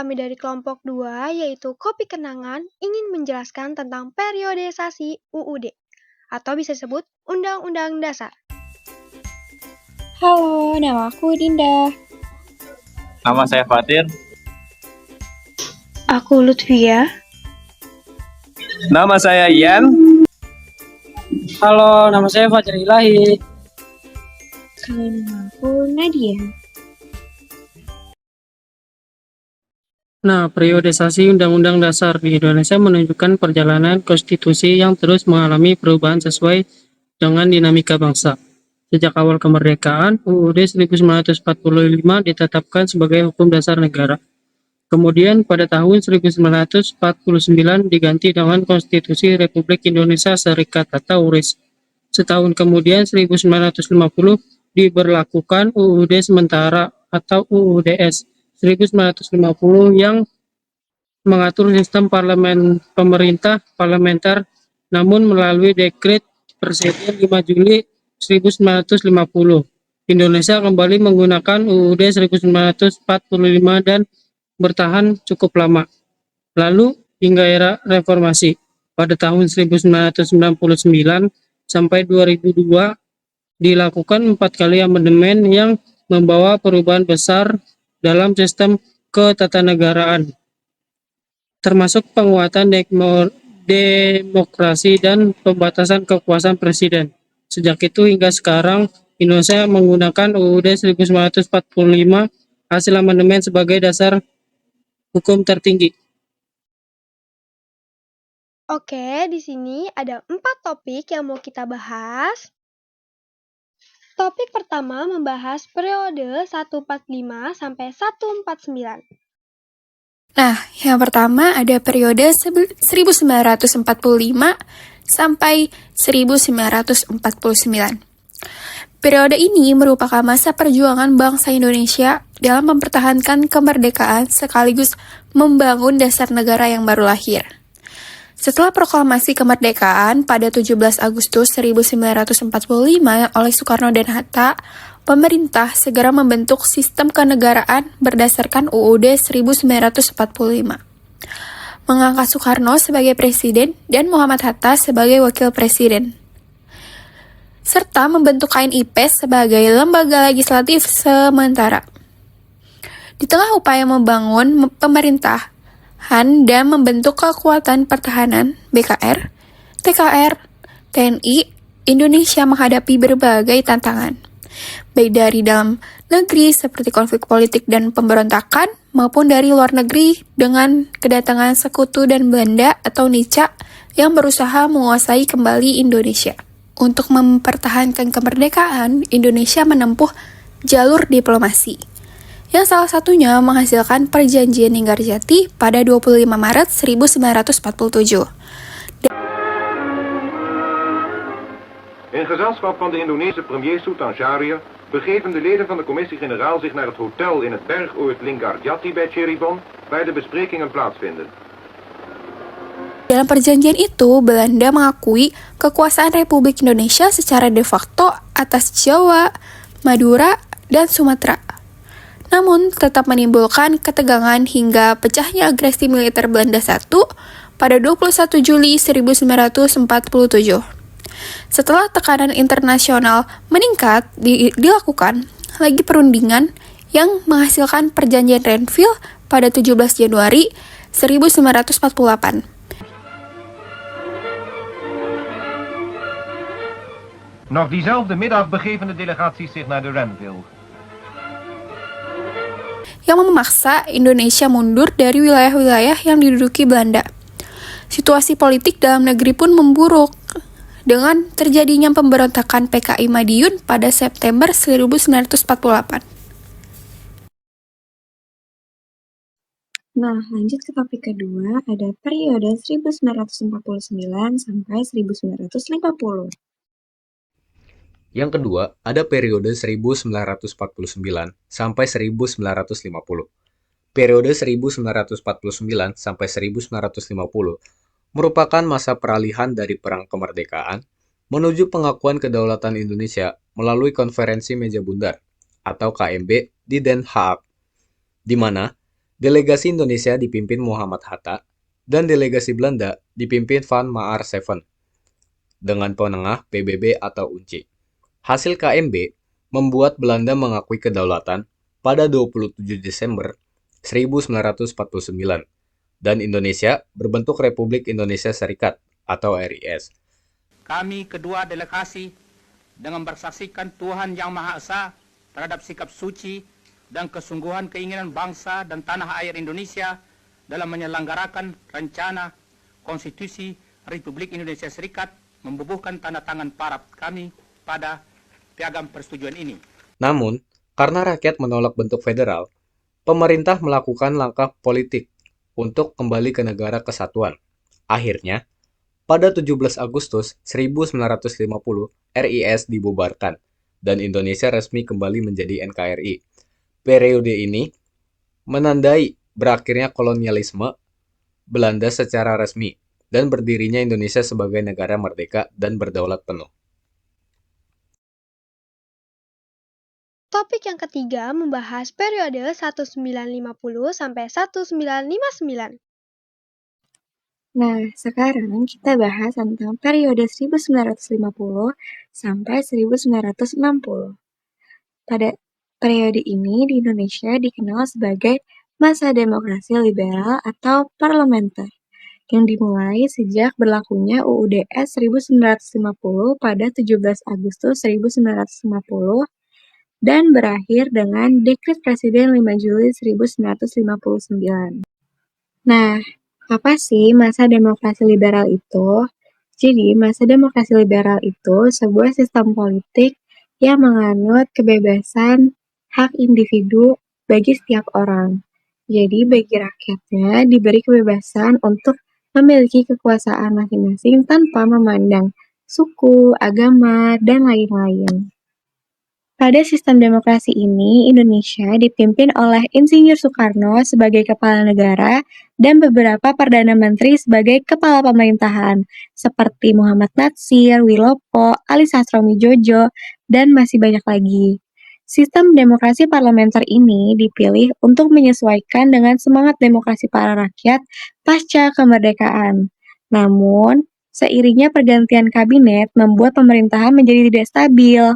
kami dari kelompok 2, yaitu Kopi Kenangan, ingin menjelaskan tentang periodisasi UUD, atau bisa disebut Undang-Undang Dasar. Halo, nama aku Dinda. Nama saya Fatir. Aku Lutfia. Nama saya Ian. Halo, nama saya Fajar Ilahi. Kalau nama aku Nadia. Nah, periodisasi Undang-Undang Dasar di Indonesia menunjukkan perjalanan konstitusi yang terus mengalami perubahan sesuai dengan dinamika bangsa. Sejak awal kemerdekaan, UUD 1945 ditetapkan sebagai hukum dasar negara. Kemudian pada tahun 1949 diganti dengan Konstitusi Republik Indonesia Serikat atau URIS. Setahun kemudian 1950 diberlakukan UUD sementara atau UUDS 1950 yang mengatur sistem pemerintah parlementer, namun melalui dekret Presiden 5 Juli 1950. Indonesia kembali menggunakan UUD 1945 dan bertahan cukup lama. Lalu hingga era reformasi pada tahun 1999 sampai 2002 dilakukan 4 kali amandemen yang membawa perubahan besar dalam sistem ketatanegaraan, termasuk penguatan demokrasi dan pembatasan kekuasaan presiden. Sejak itu hingga sekarang, Indonesia menggunakan UUD 1945 hasil amandemen sebagai dasar hukum tertinggi. Oke, di sini ada 4 topik yang mau kita bahas. Topik pertama membahas periode 145 sampai 149. Nah, yang pertama ada periode 1945 sampai 1949. Periode ini merupakan masa perjuangan bangsa Indonesia dalam mempertahankan kemerdekaan sekaligus membangun dasar negara yang baru lahir. Setelah proklamasi kemerdekaan pada 17 Agustus 1945 oleh Soekarno dan Hatta, pemerintah segera membentuk sistem kenegaraan berdasarkan UUD 1945. Mengangkat Soekarno sebagai presiden dan Muhammad Hatta sebagai wakil presiden, serta membentuk KNIP sebagai lembaga legislatif sementara. Di tengah upaya membangun pemerintahan dan membentuk kekuatan pertahanan BKR, TKR, TNI, Indonesia menghadapi berbagai tantangan, baik dari dalam negeri seperti konflik politik dan pemberontakan, maupun dari luar negeri dengan kedatangan sekutu dan Belanda atau Nica yang berusaha menguasai kembali Indonesia. Untuk mempertahankan kemerdekaan, Indonesia menempuh jalur diplomasi, yang salah satunya menghasilkan Perjanjian Linggarjati pada 25 Maret 1947. In gezelschap van de Indonesische premier Sultan Syahrir begeven de leden van de commissie-generaal zich naar het hotel in het bergoord Linggarjati bij Cirebon, waar de besprekingen plaatsvinden. Dalam perjanjian itu, Belanda mengakui kekuasaan Republik Indonesia secara de facto atas Jawa, Madura, dan Sumatera. Namun, tetap menimbulkan ketegangan hingga pecahnya agresi militer Belanda I pada 21 Juli 1947. Setelah tekanan internasional meningkat, dilakukan lagi perundingan yang menghasilkan Perjanjian Renville pada 17 Januari 1948. Nog diezelfde middag begeven de delegaties zich naar de Renville. Yang memaksa Indonesia mundur dari wilayah-wilayah yang diduduki Belanda. Situasi politik dalam negeri pun memburuk, dengan terjadinya pemberontakan PKI Madiun pada September 1948. Nah, lanjut ke topik kedua, ada periode 1949 sampai 1950. Yang kedua, ada periode 1949 sampai 1950. Periode 1949 sampai 1950 merupakan masa peralihan dari Perang Kemerdekaan menuju pengakuan kedaulatan Indonesia melalui Konferensi Meja Bundar atau KMB di Den Haag, di mana Delegasi Indonesia dipimpin Muhammad Hatta, dan delegasi Belanda dipimpin Van Maar Seven, dengan penengah PBB atau UNCI. Hasil KMB membuat Belanda mengakui kedaulatan pada 27 Desember 1949, dan Indonesia berbentuk Republik Indonesia Serikat atau RIS. Kami kedua delegasi dengan bersaksikan Tuhan Yang Maha Esa terhadap sikap suci dan kesungguhan keinginan bangsa dan tanah air Indonesia dalam menyelenggarakan rencana Konstitusi Republik Indonesia Serikat membubuhkan tanda tangan para kami pada piagam persetujuan ini. Namun, karena rakyat menolak bentuk federal, pemerintah melakukan langkah politik untuk kembali ke negara kesatuan. Akhirnya, pada 17 Agustus 1950, RIS dibubarkan dan Indonesia resmi kembali menjadi NKRI. Periode ini menandai berakhirnya kolonialisme Belanda secara resmi dan berdirinya Indonesia sebagai negara merdeka dan berdaulat penuh. Topik yang ketiga membahas periode 1950 sampai 1959. Nah, sekarang kita bahas tentang periode 1950 sampai 1960. Pada periode ini di Indonesia dikenal sebagai masa demokrasi liberal atau parlementer, yang dimulai sejak berlakunya UUD 1950 pada 17 Agustus 1950 dan berakhir dengan Dekret Presiden 5 Juli 1959. Nah, apa sih masa demokrasi liberal itu? Jadi, masa demokrasi liberal itu sebuah sistem politik yang menganut kebebasan hak individu bagi setiap orang. Jadi, bagi rakyatnya diberi kebebasan untuk memiliki kekuasaan masing-masing tanpa memandang suku, agama, dan lain-lain. Pada sistem demokrasi ini, Indonesia dipimpin oleh Insinyur Soekarno sebagai kepala negara dan beberapa Perdana Menteri sebagai kepala pemerintahan, seperti Muhammad Natsir, Wilopo, Ali Sastroamidjojo, dan masih banyak lagi. Sistem demokrasi parlementer ini dipilih untuk menyesuaikan dengan semangat demokrasi para rakyat pasca kemerdekaan. Namun, seiringnya pergantian kabinet membuat pemerintahan menjadi tidak stabil.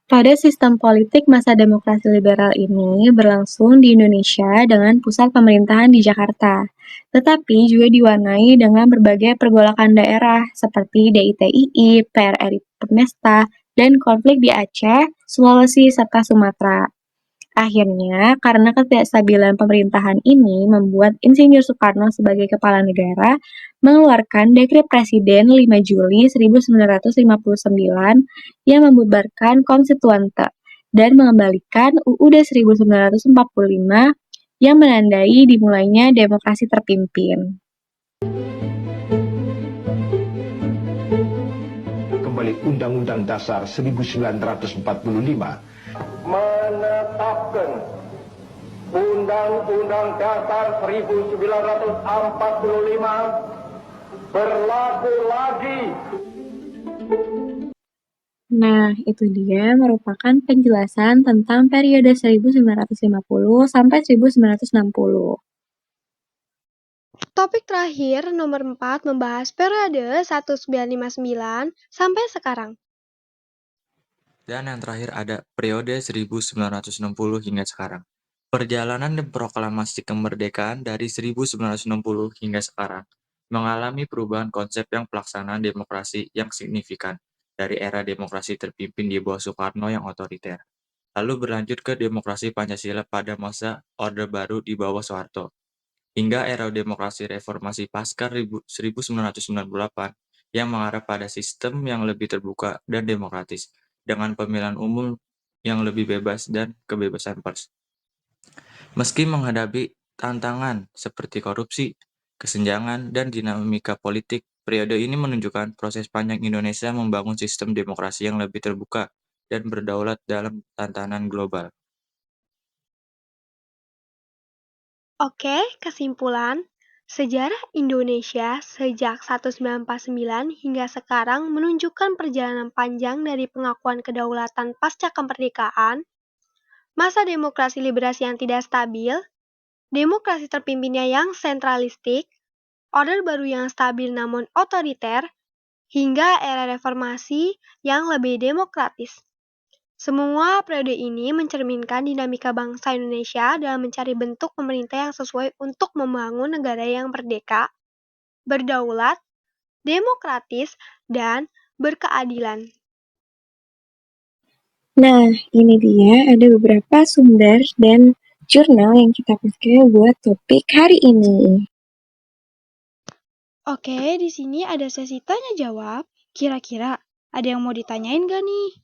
Pada sistem politik masa demokrasi liberal ini berlangsung di Indonesia dengan pusat pemerintahan di Jakarta, tetapi juga diwarnai dengan berbagai pergolakan daerah seperti DITII, PRRI Pemesta, dan konflik di Aceh, Sulawesi, serta Sumatera. Akhirnya, karena ketidakstabilan pemerintahan ini membuat Insinyur Soekarno sebagai kepala negara mengeluarkan Dekret Presiden 5 Juli 1959 yang membubarkan Konstituante dan mengembalikan UUD 1945 yang menandai dimulainya demokrasi terpimpin. Kembali Undang-Undang Dasar 1945 menetapkan Undang-Undang Dasar 1945 berlaku lagi. Nah, itu dia merupakan penjelasan tentang periode 1950 sampai 1960. Topik terakhir nomor 4 membahas periode 1959 sampai sekarang. Dan yang terakhir ada periode 1960 hingga sekarang. Perjalanan dan proklamasi kemerdekaan dari 1960 hingga sekarang mengalami perubahan konsep yang pelaksanaan demokrasi yang signifikan dari era demokrasi terpimpin di bawah Soekarno yang otoriter, lalu berlanjut ke demokrasi Pancasila pada masa Orde Baru di bawah Soeharto, hingga era demokrasi reformasi pasca 1998 yang mengarah pada sistem yang lebih terbuka dan demokratis, dengan pemilihan umum yang lebih bebas dan kebebasan pers. Meski menghadapi tantangan seperti korupsi, kesenjangan, dan dinamika politik, periode ini menunjukkan proses panjang Indonesia membangun sistem demokrasi yang lebih terbuka dan berdaulat dalam tantangan global. Oke, kesimpulan. Sejarah Indonesia sejak 1949 hingga sekarang menunjukkan perjalanan panjang dari pengakuan kedaulatan pasca kemerdekaan, masa demokrasi liberasi yang tidak stabil, demokrasi terpimpinnya yang sentralistik, order baru yang stabil namun otoriter, hingga era reformasi yang lebih demokratis. Semua periode ini mencerminkan dinamika bangsa Indonesia dalam mencari bentuk pemerintah yang sesuai untuk membangun negara yang merdeka, berdaulat, demokratis, dan berkeadilan. Nah, ini dia ada beberapa sumber dan jurnal yang kita pakai buat topik hari ini. Oke, di sini ada sesi tanya jawab. Kira-kira ada yang mau ditanyain gak nih?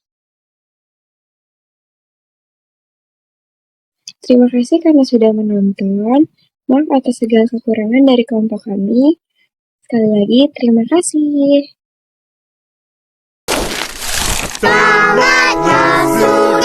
Terima kasih karena sudah menonton. Maaf atas segala kekurangan dari kelompok kami. Sekali lagi, terima kasih. Saatnya sudah